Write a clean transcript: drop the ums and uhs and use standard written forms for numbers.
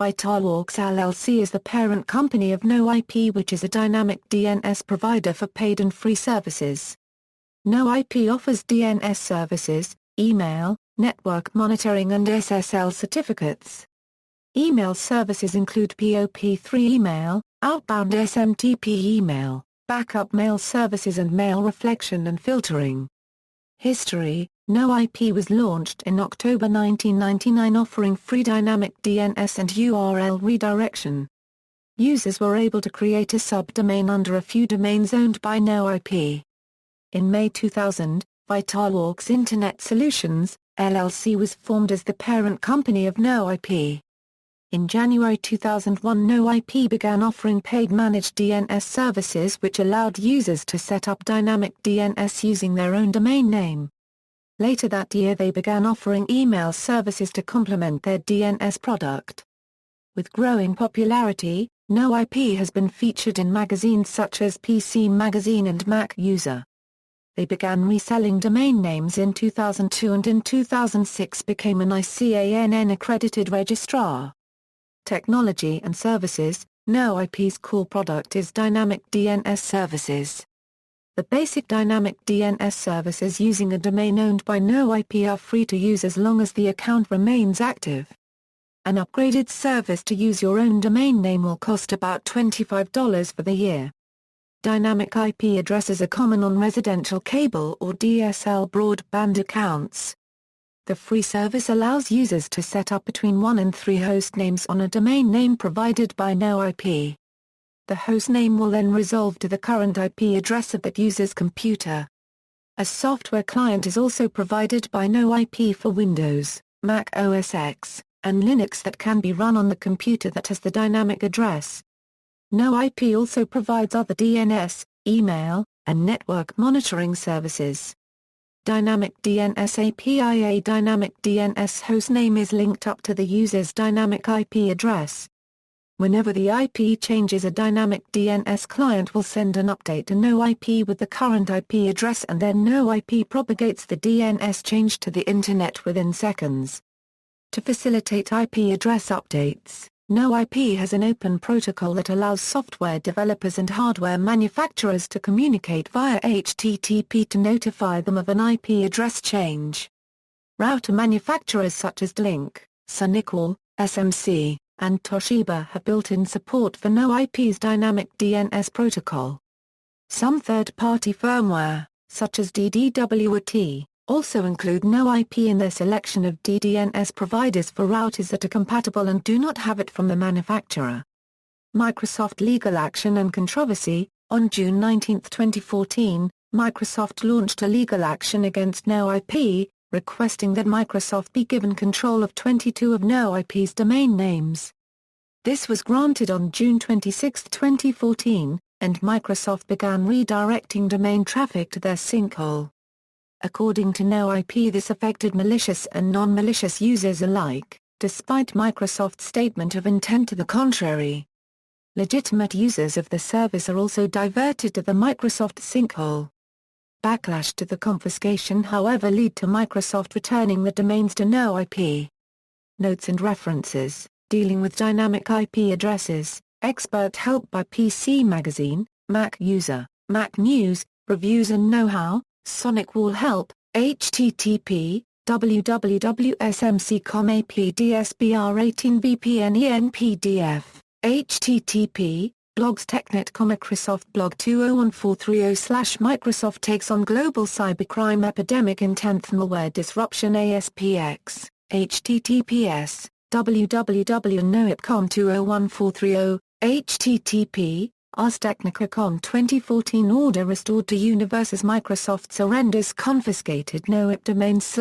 VitalWorks LLC is the parent company of NoIP, which is a dynamic DNS provider for paid and free services. NoIP offers DNS services, email, network monitoring and SSL certificates. Email services include POP3 email, outbound SMTP email, backup mail services and mail reflection and filtering. History: NoIP was launched in October 1999 offering free dynamic DNS and URL redirection. Users were able to create a subdomain under a few domains owned by NoIP. In May 2000, VitalWorks Internet Solutions, LLC was formed as the parent company of NoIP. In January 2001, NoIP began offering paid managed DNS services which allowed users to set up dynamic DNS using their own domain name. Later that year they began offering email services to complement their DNS product. With growing popularity, NoIP has been featured in magazines such as PC Magazine and Mac User. They began reselling domain names in 2002 and in 2006 became an ICANN accredited registrar. Technology and services: NoIP's core product is Dynamic DNS Services. The basic Dynamic DNS services using a domain owned by NoIP are free to use as long as the account remains active. An upgraded service to use your own domain name will cost about $25 for the year. Dynamic IP addresses are common on residential cable or DSL broadband accounts. The free service allows users to set up between 1 and 3 host names on a domain name provided by NoIP. The host name will then resolve to the current IP address of that user's computer. A software client is also provided by NoIP for Windows, Mac OS X, and Linux that can be run on the computer that has the dynamic address. NoIP also provides other DNS, email, and network monitoring services. Dynamic DNS Api: a dynamic DNS hostname is linked up to the user's dynamic IP address. Whenever the IP changes, a dynamic DNS client will send an update to NoIP with the current IP address, and then NoIP propagates the DNS change to the Internet within seconds. To facilitate IP address updates, NoIP has an open protocol that allows software developers and hardware manufacturers to communicate via HTTP to notify them of an IP address change. Router manufacturers such as Link, SUNYCL, SMC, and Toshiba have built-in support for NoIP's dynamic DNS protocol. Some third-party firmware, such as DDWRT, also include NoIP in their selection of DDNS providers for routers that are compatible and do not have it from the manufacturer. Microsoft legal action and controversy: on June 19, 2014, Microsoft launched a legal action against NoIP, requesting that Microsoft be given control of 22 of NoIP's domain names. This was granted on June 26, 2014, and Microsoft began redirecting domain traffic to their sinkhole. According to NoIP, this affected malicious and non-malicious users alike, despite Microsoft's statement of intent to the contrary. Legitimate users of the service are also diverted to the Microsoft sinkhole. Backlash to the confiscation, however, led to Microsoft returning the domains to NoIP. Notes and references: dealing with dynamic IP addresses, expert help by PC Magazine, Mac User, Mac News, reviews and know-how, Sonic Wall help, http www.smc.com apdsbr18bpnenpdf, http blogs technet.com Microsoft blog 201430/Microsoft takes on global cybercrime epidemic in 10th malware disruption ASPX, https www.noip.com 201430, http Ars Technica.com 2014 order restored to Universe as Microsoft surrenders confiscated NoIP domains /